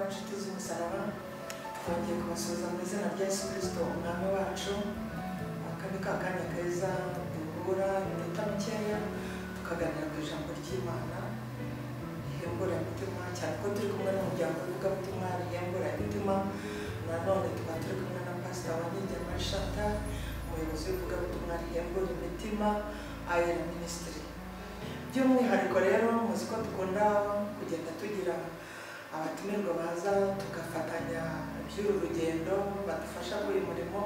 inshuti z'umusaraba twongeye kubasubiza mu izina rya Yesu Kristo umwami wacu. Aka ni kakanya keza duhura iminota mikeya tukaganira ku ijambo ry'Imana rihembura imitima, cyane ko turi kumwe n'umuryango w'ivugabutumwa rihembura imitima. Nanone tukaba turi kumwe na Pastor Wanigema Chantal, umuyobozi w'ivugabutumwa rihembura imitima Ayera Ministry. By'umwihariko rero muzi ko dukunda kugenda tugira abatumirwa baza tugafatanya by'uru rugendo badufasha kuri uyu murimo.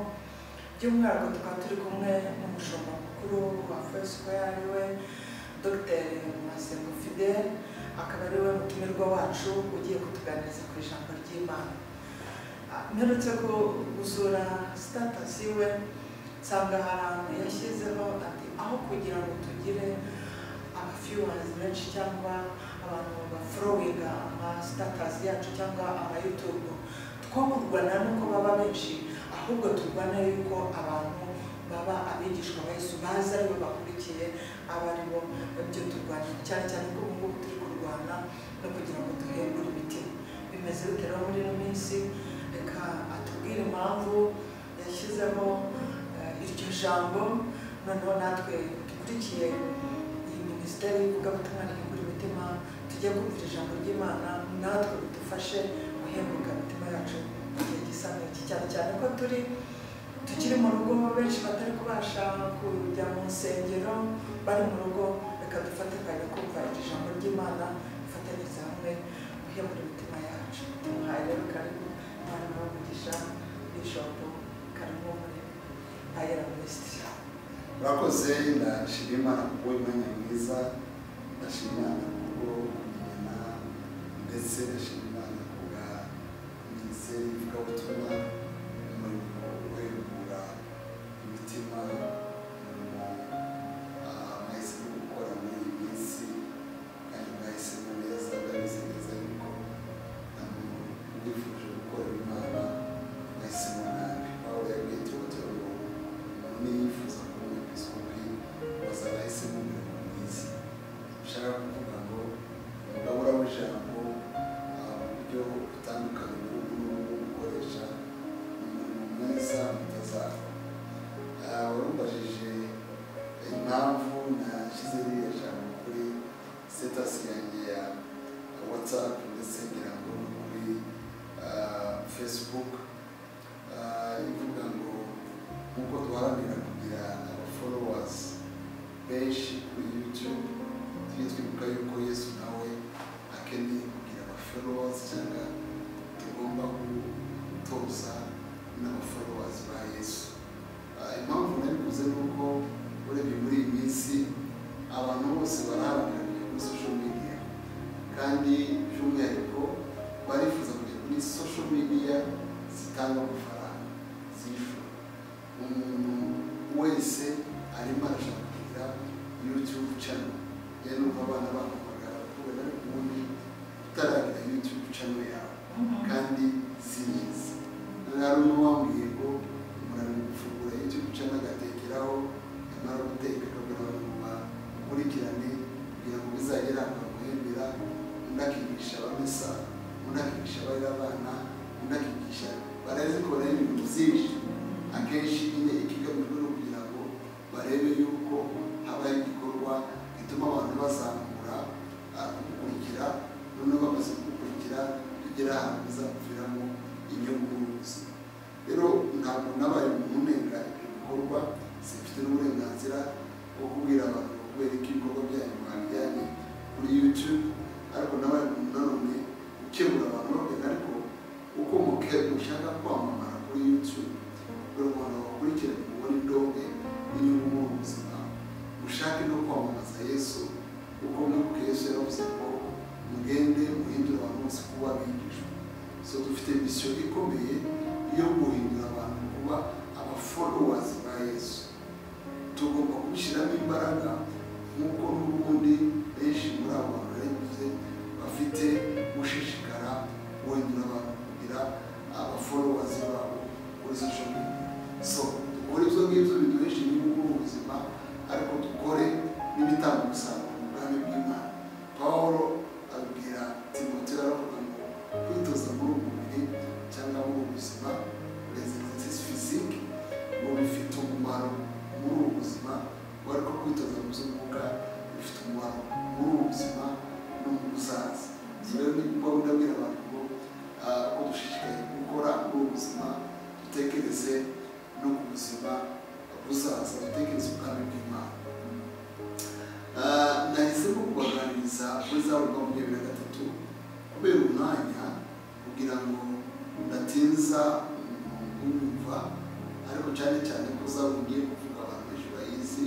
By'umwihariko tukaba turi kumwe n'umushumba mukuru wa Foursquare ariwe Dr. Masengo Fidel, akaba ariwe mutumirwa wacu ugiye kutuganiriza ku ijambo ry'Imana. Mperutse gusura status iwe nsanga hari ahantu yashyizeho ati aho kugira ngo tugire viewers benshi cyangwa abantu baflowinga ama status yacu cyangwa ama YouTube, twakurwana nuko baba benshi, ahubwo turwana yuko abantu baba abigishwa ba Yesu baza aribo bakurikiye abaribo ibyo turwana, cyane cyane ko ubu turi kurwana no kugira ngo duhembure imitima. Bimeze bite rero muri ino minsi? Reka atubwire impamvu yashyizeho iryo jambo, noneho natwe dukurikiye Minisiteri y'Ivugabutumwa rihembura imitima tujya kumvira ijambo ry'Imana, natwe bidufashe guhembuka imitima yacu mu gihe gisa n'iki, cyane cyane ko tukiri mu rugo, benshi batari kubasha kujya mu nsengero, bari mu rugo. Reka dufate akanya kumva iri jambo ry'Imana, dufatanyirize hamwe guhembura imitima yacu. Tumuhaye rero karibu Imana n'umugisha Bishop, karibu muri Ayera Ministry. Murakoze, ndashima Imana kuko imanya mwiza, ndashima Imana kuko kumenyana, ndetse ndashima Imana kuba Minisiteri y'Ivugabutumwa umurimo guhembura imitima, umurimo mwahisemo gukora muri iyi minsi, kandi mwahisemo neza, ndabizi neza yuko nta muntu wifuje gukorera Imana mwahisemo nabi. Pawulo yabwiye Timoteyo ngo umuntu niyifuza kuba umwepiskopi wazabahisemo umurimo mwiza. Ushaka kuvuga ngo umugabura w'ijambo uburyo butandukanye bwo gukoresha umurimo mwiza mutazaba. Warumbajije impamvu nashyize ririya jambo kuri status yanjye ya WhatsApp ndetse ngira ngo kuri Facebook, ivuga ngo nkuko duharanira kugira followers benshi kuri YouTube, tujye twibuka yuko Yesu nawe akeneye kugira followers, cyangwa tugomba gutoza n'abafollowers ba Yesu. Impamvu nabikoze nuko urebye muri iyi minsi abantu bose baraharanira kujya kuri social media, kandi by'umwihariko barifuza kujya kuri social media zitanga amafaranga, zishyura. Umuntu wese arimo arashaka kugira YouTube channel. Rero abana bahamagara bakubona ubundi utaragira YouTube channel yawe kandi sinyizi. Rero n'uwambwiye ngo umuntu gufungura YouTube channel agatekeraho, amara guteka akabwira abantu bakurikirane kugira ngo bizagere ahantu bamuhembera, unakigisha abamesa, unakigisha abari abana, unakigisha barazikora ibintu byinshi. Akenshi nyine ikigamijwe no kugira ngo barebe yuko habaye igikorwa gituma abantu bazamura gukurikira, noneho bamaze gukurikira kugera ahantu bizakuviramo inyungu n'ubuzima. Rero ntabwo nabaye mu ntenga ibyo bikorwa, simfite n'uburenganzira bwo kubwira abantu kubera ko ibikorwa byanyu mwabijyanye kuri YouTube, ariko nabaye nanone gukebura abantu babwira ariko uko mushaka kwamamara kuri YouTube kugira ngo abantu bakurikirane mubone indonke n'inyungu mu buzima, mushake no kwamamaza Yesu, kuko mwibuke Yesu yaravuze ngo mugende muhindure abantu bose kuba abigishwa. So dufite mission ikomeye yo guhindura abantu kuba abafollowers ba Yesu. Tugomba kubishyiramo imbaraga, nk'uko n'ubundi benshi muri abo bantu bareguze bafite gushishikara guhindura abantu kugira abafollowers babo kuri social media. So dukore ibyo ngibyo biduhesha inyungu mu buzima, ariko dukore n'ibitanga umusaruro mu bwami bw'Imana. Pawulo abwira Timoteyo aravuga ngo kwitoza muri buzima no mu buzaza. Rero ni ngombwa ndabwira abantu ngo ko dushishikaye gukora muri ubu buzima dutekereze no ku buzima buzaza, dutekereze ubwami bw'Imana. Nahisemo kubaganiriza kuri Zaburi 23 kubera umwanya kugira ngo ndatinza unyumva, ariko cyane cyane ko Zaburi ngiye kuvuga abantu benshi bayizi.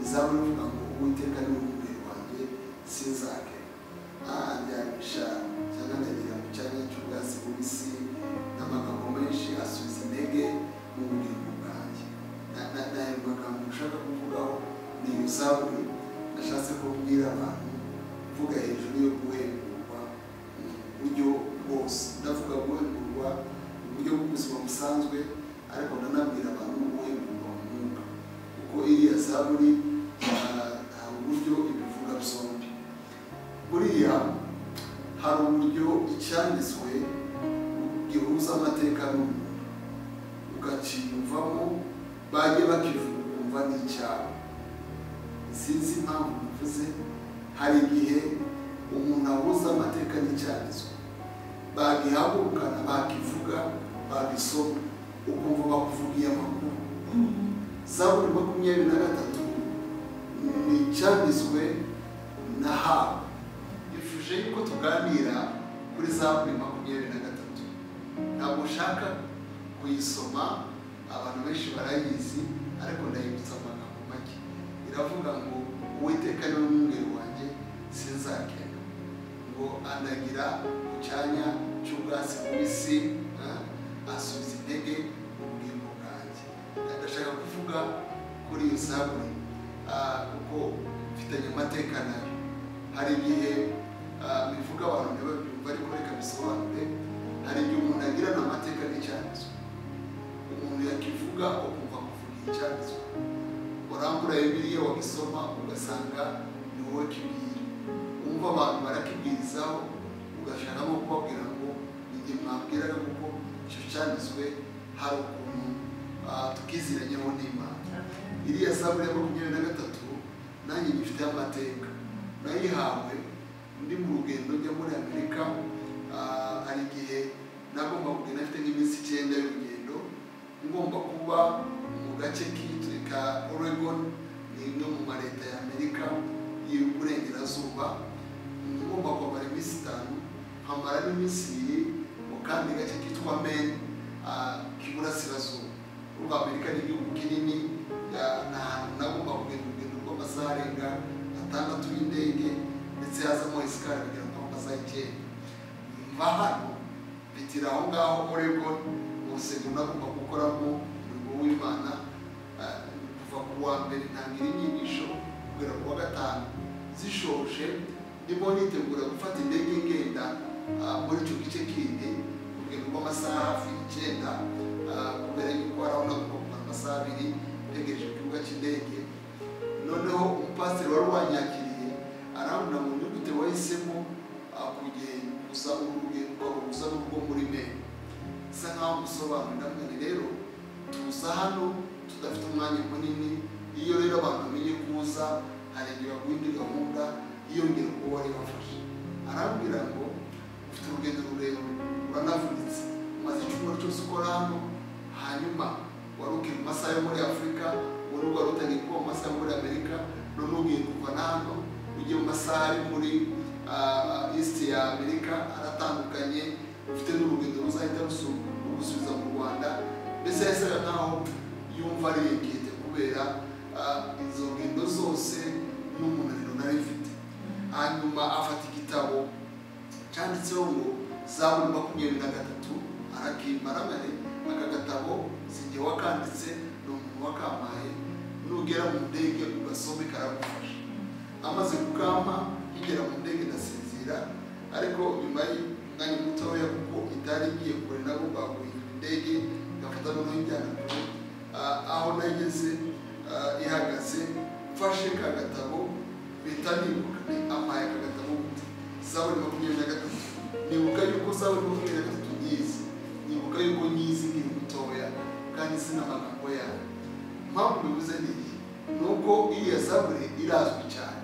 Zaburi ivuga ngo Uwiteka ni umwungeri wanjye sinzake, andyamisha cyangwa ndagira mu cyanya cy'ubwatsi bubisi, n'amagambo menshi asubiza intege mu bugingo bwanjye. N'ayo magambo ushaka kuvugaho ni iyo Zaburi nashatse kubwira abantu, mvuga hejuru yo guhemburwa mu buryo bwose. Ndavuga guhemburwa mu buryo bw'ubuzima busanzwe, ariko ndanabwira abantu no guhemburwa mu mwuka, kuko iriya Zaburi hari uburyo ibivuga byombi. Buriya hari uburyo icyanditswe gihuza amateka n'umuntu ukakiyumvamo, bajye bakivuga ukumva n'icyaha. Sinzi impamvu mvuze, hari igihe umuntu ahuza amateka n'icyanditswe, bagihagurukana bakivuga babisoma ukumva bakuvugiye amakuru. Zaburi 23 ni icyanditswe na Habu. Nifuje yuko tuganira kuri Zaburi 23. Ntabwo nshaka kuyisoma, abantu benshi barayizi, ariko ndayibutsa amagambo make. Iravuga ngo Uwiteka ni umwungeri wanjye sinzakena, ngo anagira mu cyanya cy'ubwatsi bubisi, asubiza intege mu bugingo bwanjye. Ndashaka kuvuga kuri iyo Zaburi kuko mfitanye amateka nayo. Hari igihe bivuga abantu ntibabyumva, ariko reka bisobanure. Hari igihe umuntu agirana amateka n'icyanditswe, umuntu yakivuga ukumva kuvuga icyanditswe. Urambura Bibiliya wagisoma ugasanga ni wowe kibwira, wumva abantu barakibwirizaho ugashakamo kubabwira ngo igihe mwabwiraga kuko icyo cyanditswe hari ukuntu tukiziranyeho n'Imana. Iriya Zaburi ya 23 nanjye ngifite amateka. Nayihawe ndi mu rugendo njya muri Amerika. Hari igihe nagomba kugenda afite nk'iminsi 9 y'urugendo, ngomba kuba mu gace ka Oregon, ni imwe mu maleta ya Amerika y'uburengerazuba. Ngomba kumara iminsi 5, nkamara n'iminsi 2 mu kandi gace kitwa Maine k'iburasirazuba. Urumva Amerika ni igihugu kinini, nagomba kugenda urugendo rw'amasaha arenga 6 y'indege, ndetse hazamo isikari kugira ngo amasaha 9. Mva hano bitira aho ngaho Oregon, mu rusengero nagomba gukoramo umurimo w'Imana. Kuva ku wa mbere ntangira inyigisho kugera ku wa 5, zishoje ndimo nitegura gufata indege ngenda muri icyo gice kindi urugendo rw'amasaha hafi 9, kubera yuko hari aho nagomba kumara amasaha 2 ntegereje ku kibuga cy'indege. Noneho umupasiteri wari wanyakiriye arambwira ngo ni gute wahisemo kugenda gusa urugendo ukaruhuza n'ubwo muri Maine. Isa nkaho musobanurira mwene, rero tuza hano tudafite umwanya munini. Iyo rero abantu bamenye kuza, hari igihe baguhindi gahunda yiyongera uko wari wafashe. Arambwira ngo ufite urugendo rurerure, uranavunitse, umaze icyumweru cyose ukora hano, hanyuma wari ukiri mu masaha yo muri Afurika, wari utangiye kuba mu masaha yo muri Amerika, none ugiye kuva hano ugiye mu masaha ari muri East ya Amerika aratandukanye. Ufite n'urugendo ruzahita rugusubiza mu Rwanda. Mbese yasaga nkaho yumva ari inkete kubera izo ngendo zose n'umunaniro nari mfite. Hanyuma afata igitabo cyanditseho ngo Zaburi 23, arakimarangane. Aka gatabo sinjye wakanditse, ni umuntu wakampaye. Nugera mu ndege ugasome karagufasha. Amaze kukampa nkigera mu ndege ndasinzira, ariko nyuma y'umwanya mutoya kuko itari igiye kure, nagomba guhindura indege ngafata noneho injyana kure. Aho nageze ihagaze, mfashe ka gatabo bita nibuka ampaye aka gatabo gute Zaburi 23. Nibuka yuko Zaburi 23 nyizi, nibuka yuko nyizi nkiri mutoya kandi sinamagambo yayo. Mpamvu bivuze niki nuko iriya Zaburi irazwi cyane.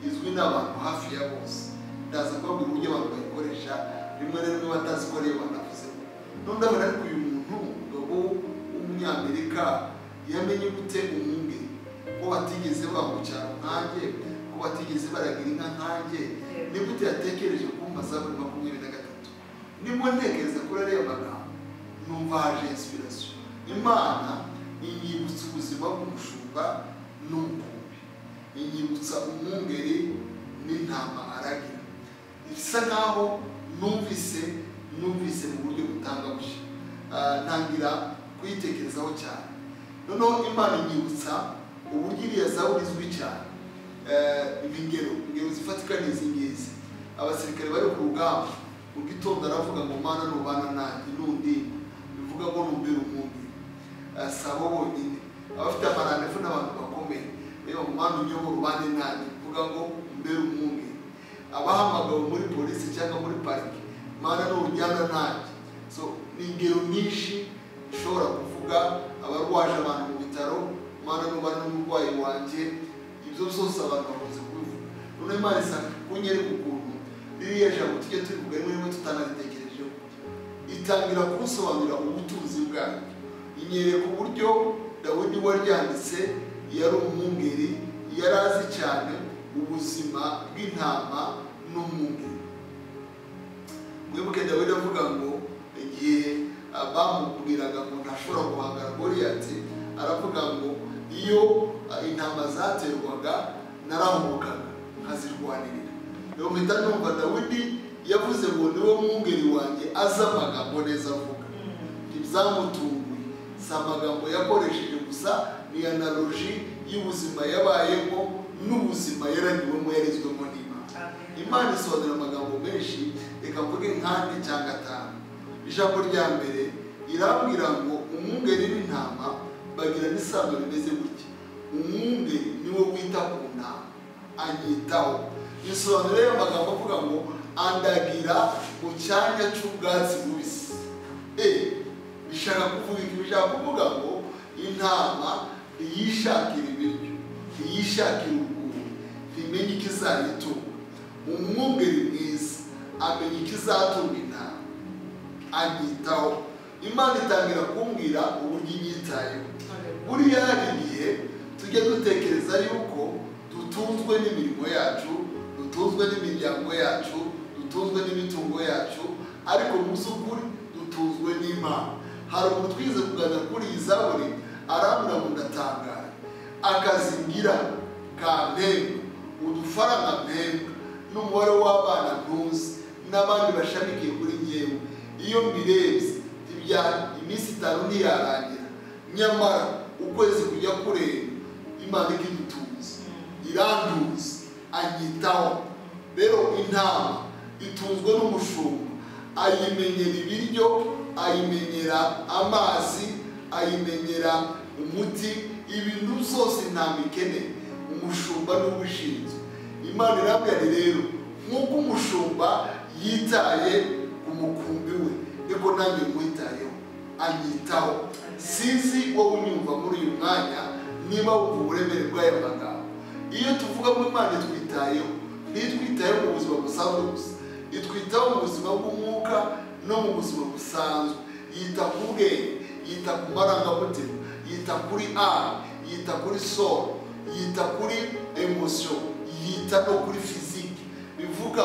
izwi n'abantu hafi ya bose. Ndaza kubabwira uburyo abantu bayikoresha rimwe na rimwe batazi ko ariyo banavuze. None ndabona ariko uyu muntu umugabo w'umunyamerika yamenye gute umwungeri ko batigeze baba mu cyaro nkanjye, ko batigeze baragira inka nkanjye, ni gute yatekereje kumva Zaburi 23? Nibwo ntekereza kuri ariya magambo numva haje inspiration. Imana inyibutsa ubuzima bw'umushumba n'umukumbi, inyibutsa umwungeri n'intama aragira. Bisa nkaho numvise mu buryo butangabuye, ntangira kuyitekerezaho cyane. Noneho Imana inyibutsa uburyo iriya Zaburi izwi cyane. Ingero zifatika n'izi ngizi. Abasirikare bari ku rugamba mu gitondo aravuga ngo Mana nubana nanjye n'undi, bivuga ngo numbere umwungeri. Sabo bonyine abafite amarandevu n'abantu bakomeye, reba ngo Mana unyobora ubane nanjye, bivuga ngo umbere umwungeri. Abahamagawe muri polisi cyangwa muri parike, Mana nujyana nanjye. So ni ingero nyinshi ushobora kuvuga. Abarwaje abantu mu bitaro, Mana nubana n'umurwayi wanjye. Ibyo byose abantu bakunze kubivuga. None Imana isanga kunyereka ukuntu ririya jambo tujye turivuga rimwe tutanaritekerejeho, itangira kunsobanurira ubutunzi bwayo. Inyereka uburyo Dawidi waryanditse yari umwungeri, yari azi cyane ubuzima bw'intama n'umwungeri. Mwibuke Dawidi avuga ngo igihe bamubwiraga ngo ntashobora guhangana Goliyati, aravuga ngo iyo intama zaterwaga narahubukaga nkazirwanirira. Rero mpita numva Dawidi yavuze ngo niwe mwungeri wanjye, azi amagambo neza avuga. Ntibyamutunguye, si amagambo yakoresheje gusa, ni analoji y'ubuzima yabayemo n'ubuzima yaragiwemo yarizwemo n'Imana. Imana isobanura amagambo menshi, reka mvuge nk'ane cyangwa atanu. Ijambo rya mbere irambwira ngo umwungeri n'intama bagira n'isano rimeze gutya. Umwungeri niwe wita ku ntama, anyitaho. Isobanura y'amagambo avuga ngo andagira mu cyanya cy'ubwatsi bubisi. Bishaka kuvuga iki? Bishaka kuvuga ngo intama iyishakira ibiryo, iyishakira urwuri, ntimenye ikizayitunga. Umwungeri mwiza amenya ikizatunga intama, anyitaho. Imana itangira kumbwira uburyo inyitayeho. Buriya hari igihe tujya dutekereza yuko dutunzwe n'imirimo yacu, dutunzwe n'imiryango yacu, dutunzwe n'imitungo yacu, ariko mu by'ukuri dutunzwe n'Imana. Hari umuntu twize kuganira kuri iyi Zaburi, arambwira ngo ndatangaye, akazi ngira kampemba, udufaranga mpembwa, n'umubare w'abana ntuzi n'abandi bashamikiye kuri njyewe, iyo mbirebye iminsi 5 ntiyarangira, nyamara ukwezi kujya kurenga Imana ikidutunze, iranduze, anyitaho. Rero intama itunzwe n'umushumba, ayimenyera ibiryo, ayimenyera amazi, ayimenyera umuti, ibintu byose intama ikeneye umushumba n'ubushinzwe. Imana irambwira rero nk'uko umushumba yitaye ku mukumbi we, niko nanjye mwitayeho, anyitaho. Sinzi wowe unyumva muri uyu mwanya niba wumva uburemere bw'aya magambo. Iyo tuvuga ngo Imana itwitayeho, ntitwitayeho mu buzima busanzwe gusa, itwitaho mu buzima bw'umwuka no mu buzima busanzwe. Yita ku bwenge, yita ku marangamutima, yita kuri âme, yita kuri soul, yita kuri emotion, yita no kuri physique. Bivuga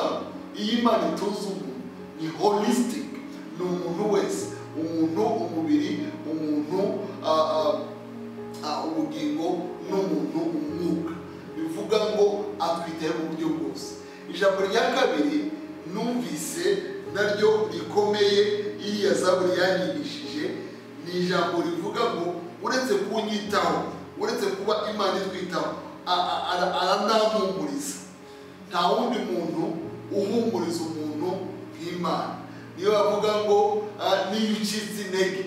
iyo Imana ituze umuntu ni holistic, ni umuntu wese, umuntu, umubiri, umuntu, ubugingo n'umuntu, umwuka. Bivuga ngo atwitaye mu buryo bwose. Ijambo rya kabiri numvise naryo rikomeye iriya Zaburi yanyigishije, ni ijambo rivuga ngo uretse kunyitaho, uretse kuba Imana itwitaho, aranampumuriza. Nta wundi muntu uhumuriza umuntu nk'Imana. Niyo bavuga ngo niyo ucitse intege,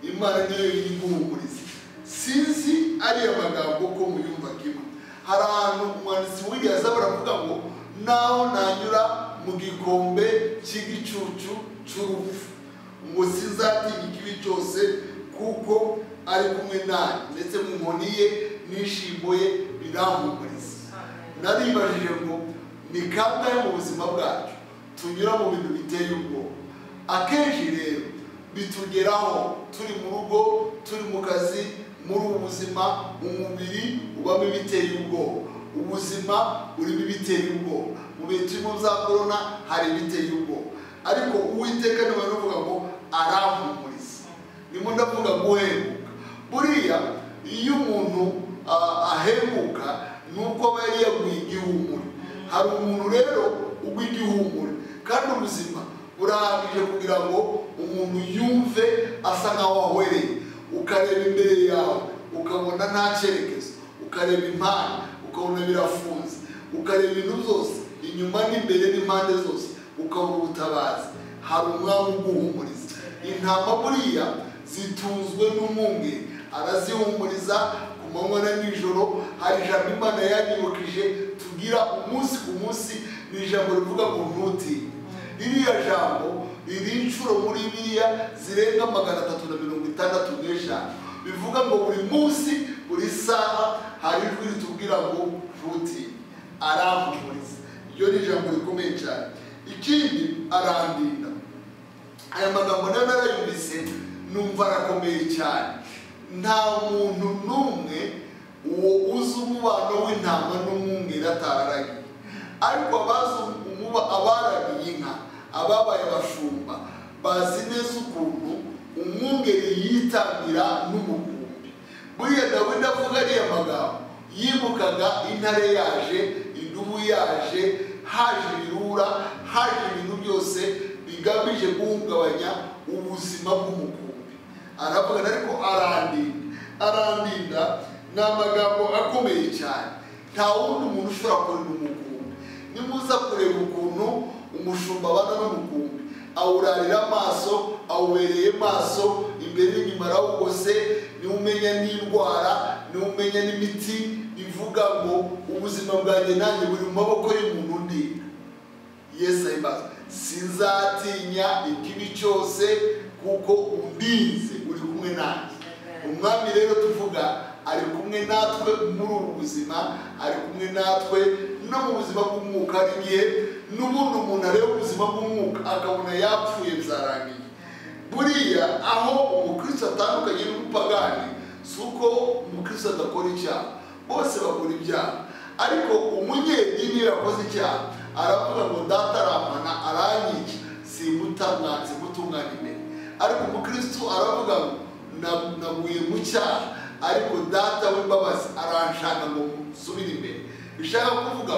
Imana niyo iguhumuriza. Sinzi ariya magambo ko muyumva kimwe. Hari ahantu umwanditsi w'iriya Zaburi avuga ngo naho nanyura mu gikombe cy'igicucu cy'urupfu, ngo sinzatinya ikibi cyose, kuko ari kumwe nanjye, ndetse mu nkoni ye n'ishimbo ye birampumuriza. naribajije ngo ni kangahe mu buzima bwacu tunyura mu bintu biteye ubwoba. Akenshi rero bitugeraho turi mu rugo, turi mu kazi, muri ubu buzima umubiri ubamo ibiteye ubwoba, ubuzima burimo ibiteye ubwoba. Mu bihe turimo bya korona hari ibiteye ubwoba, ariko Uwiteka niwe uvuga ngo arampumuriza. Ndimo ndavuga guhemuka. Buriya iyo umuntu ahemuka nuko aba yari yaguye igihumure. Hari umuntu rero ugwa igihumure, kandi ubuzima burahagije kugira ngo umuntu yumve asa nkaho ahwereye. Ukareba imbere yawe ukabona nta cyerekezo, ukareba impande ukabona birafunze, ukareba ibintu byose inyuma n'imbere n'impande zose ukabona ubutabazi. Hari umwami uguhumuriza. Intama buriya zitunzwe n'umwungeri, arazihumuriza ku manywa na nijoro. Hari ijambo Imana yanyibukije tugira umunsi ku munsi, ni ijambo rivuga ngo ntutinye. Ririya jambo riri inshuro muri Bibiliya zirenga 365, bivuga ngo buri munsi buri saha hari ijwi ritubwira ngo ntutinye, arampumuriza. Iyo ni ijambo rikomeye cyane. Ikindi, arandinda. Aya magambo nayo narayumvise numva arakomeye cyane. Nta muntu n'umwe uwo uzi umubano w'intama n'umwungeri atararagiye, ariko abaragiye inka, ababaye abashumba, bazi neza ukuntu umwungeri yitangira n'umukumbi. Buriya Dawidi avuga ariya magambo yibukaga intare yaje, idubu yaje, haje ibirura, haje ibintu byose bigamije guhungabanya ubuzima bw'umukumbi. Aravuga ariko arandinda. Ni amagambo akomeye cyane. Nta wundi muntu ushobora kurinda umukumbi. Nimuza kureba ukuntu umushumba abana n'umukumbi, awurarira amaso, awubereye maso, imbere n'inyuma arawugose, niwe umenya n'indwara, niwe umenya n'imiti. Ivuga ngo ubuzima bwanjye nanjye buri mu maboko y'umuntu undi. Yesu ahimbaza. Sinzatinya ikibi cyose kuko undinze, uri kumwe nanjye. Umwami rero tuvuga ari kumwe natwe muri ubu buzima, ari kumwe natwe no mu buzima bw'umwuka. Hari igihe n'ubundi umuntu areba ubuzima bw'umwuka akabona yapfuye byarangiye. Buriya aho umukristo atandukanye n'umupagani, si uko umukristo adakora icyaha, bose bakora ibyaha. Ariko umunyedini yakoze icyaha aravuga ngo data arampana, aranyica, simutunganya imbere. Ariko umukristo aravuga ngo naguye mu cyaha, ariko data w'imbabazi aranshaka ngo nsubire imbere. Bishaka kuvuga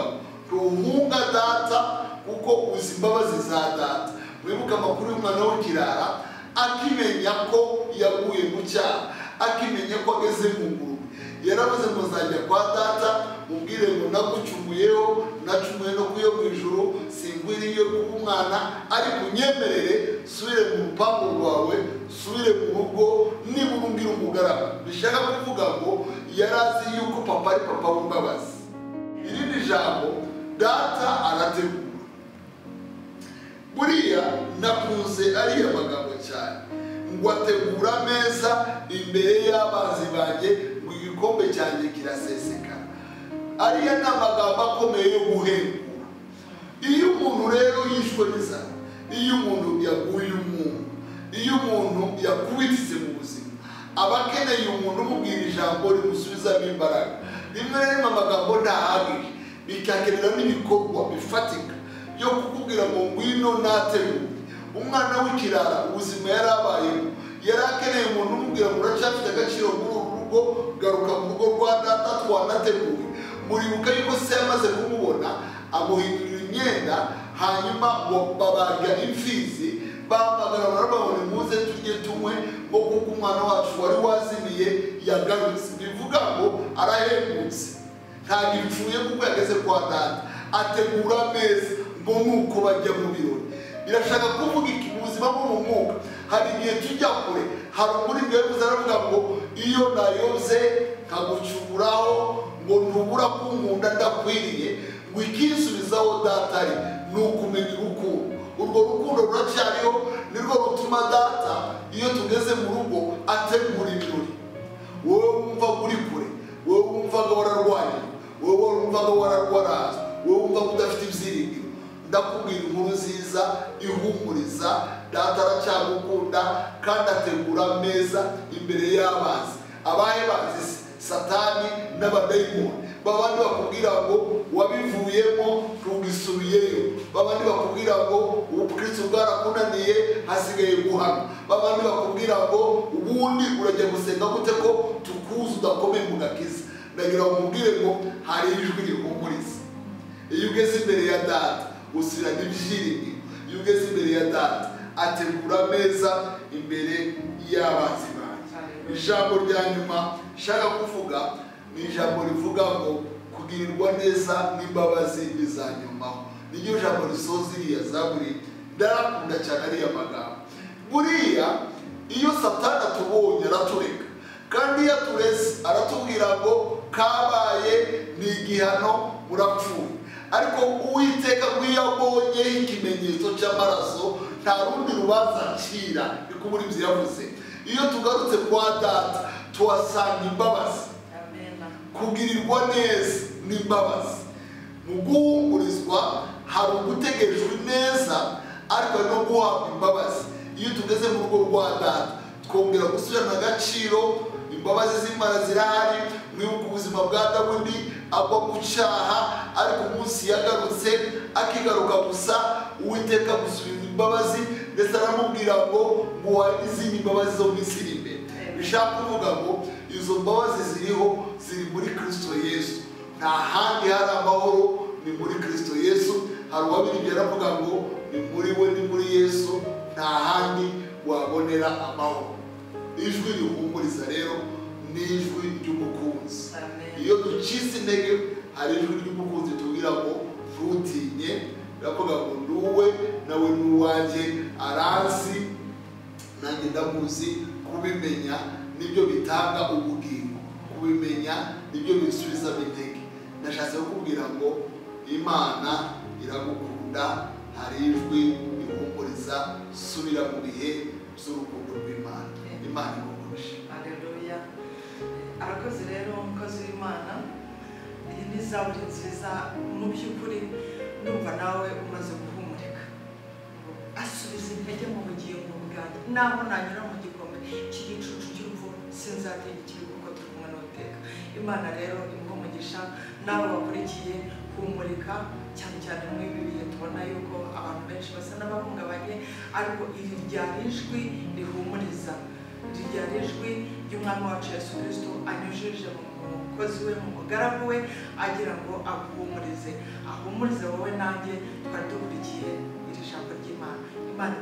ngo ntuhunga data kuko uzi imbabazi za data. Mwibuka amakuru y'umwana w'ikirara, akimenya ko yaguye mu cyaha, akimenya ko ageze mu ngurube, yaravuze ngo nzajya kwa data mubwire ngo nagucumuyeho, nacumuye no kuyo mu ijuru, singwiriye kuba umwana, ariko unyemerere subire mu rupangu rwawe, subire mu rugo, niba urumbwira umugaragu. Bishaka kuvuga ngo yarazi yuko papa ari papa w'imbabazi. Irindi jambo, data arategura. Buriya nakunze ariya magambo cyane, ngo ategura ameza imbere y'abanzi banjye, ngo igikombe cyanjye kiraseseka. Ariya ni amagambo akomeye yo guhembura. Iyo umuntu rero yishwe n'inzara, iyo umuntu yaguye umuntu, iyo umuntu yakubitse mu buzima, aba akeneye umuntu umubwira ijambo rimusubizamo imbaraga. Rimwe na rimwe amagambo ntahagije, bikakenera n'ibikorwa bifatika yo kukubwira ngo ngwino nategure. Umwana w'ikirara ubuzima yari abayemo, yari akeneye umuntu umubwira ngo uracyafite agaciro muri uru rugo, garuka mu rugo rwa data twanateguye. Muribuka yuko se yamaze kumubona, amuhindurira imyenda, hanyuma ngo babaga imfizi, bahamagara barababona muze tujye tunywe, ngo kuko umwana wacu wari wazimiye yagarutse. Bivuga ngo arahembutse, ntabwo ipfuye kuko yageze kwa data. Ategura ameza ngo nuko bajya mu birori. Birashaka kuvuga iki? Mu buzima bwo mu mwuka hari igihe tujya kure. Hari umuririmbyi yavuze aravuga ngo iyo nayoze nkagucumuraho, ngo ntubura kunkunda ndakwiriye, ngo ikinsubizaho data ari ni ukumenya urukundo. Urwo rukundo ruracyariho, nirwo rutuma data iyo tugeze mu rugo ategura ibirori. Wowe wumva uri kure, wowe wumvaga wararwaye, wowe wumvaga wararwarazwe, wowe wumvaga udafite ibyiringiro, ndakubwira inkuru nziza ihumuriza. Data aracyagukunda kandi ategura ameza imbere y'abanzi. Abahe bazi Satani n'abadayimoni, babandi bakubwira ngo wabivuyemo ntugisubiyeyo, babandi bakubwira ngo ubukristo bwarakunaniye hasigaye guhama, babandi bakubwira ngo ubundi urajya gusenga gute ko tukuzi udakomeye mu gakiza. Ndagira ngo mubwire ngo hari ijwi rihumuriza. Iyo ugeze imbere ya Data usubirana ibyiringiro. Iyo ugeze imbere ya Data ategura ameza imbere y'abanzi banjye. Ijambo rya nyuma nshaka kuvuga ni ijambo rivuga ngo kugirirwa neza n'imbabazi bizanyumaho. Niryo jambo risoza iriya Zaburi. Ndarakunda cyane ariya magambo. Buriya iyo Satani atubonye aratureka, kandi iyo atureze aratubwira ngo kabaye ni igihano murapfuye. Ariko Uwiteka iyo abonye ikimenyetso cy'amaraso nta rundi rubanza acira. Niko muri ibyo yavuze. Iyo tugarutse kwa Data tuhasanga imbabazi, kugirirwa neza n'imbabazi. Mu guhumurizwa hari ugutegerejwe neza, ariko no guhabwa imbabazi. Iyo tugeze mu rugo rwa Data twongera gusubirana agaciro. Imbabazi z'Imana zirahari. Mwibuka ubuzima bwa Dawudi agwa mu cyaha, ariko umunsi yagarutse akigaruka gusa Uwiteka gusubiza imbabazi, ndetse aramubwira ngo nguha izindi mbabazi zo mu isi iri imbere. Bishaka kuvuga ngo izo mbabazi ziriho, ziri muri Kristo Yesu. Nta handi hari amahoro, ni muri Kristo Yesu. Hari uwabiri yaravuga ngo ni muri we, ni muri Yesu, nta handi wabonera amahoro. Ijwi rihumuriza rero ni ijwi ry'umukunzi. Iyo ducitse intege hari ijwi ry'umukunzi tubwira ngo ntutinye. Biravuga ngo nduwe nawe n'uwanjye, aranzi nanjye ndamuzi. Kubimenya nibyo bitanga ubugingo, kubimenya nibyo bisubiza intege. Ndashatse kukubwira ngo Imana iragukunda. Hari ijwi rihumuriza. Subira mu bihe by'urukundo rw'Imana. Imana igukoresha. Haleluya. Arakoze rero umukozi w'Imana. Iyi ni Zaburi nziza. Mu by'ukuri ndumva nawe umaze guhumurika. Asubiza intege mu bugingo bwanjye. Naho nanyura mu gikombe cy'igicucu cy'urupfu sinzatinya ikibi, kuko turi kumwe n'Uwiteka. Imana rero imuha umugisha. Nawe bakurikiye humurika, cyane cyane muri ibi bihe tubona yuko abantu benshi basa n'abahungabanye, ariko iri ryari ijwi rihumuriza. Iri ryari ijwi ry'Umwami wacu Yesu Kristo anyujije mu mukozi we, mu mugaragu we, agira ngo aguhumurize, ahumurize wowe nanjye twari dukurikiye iri jambo ry'Imana. Imana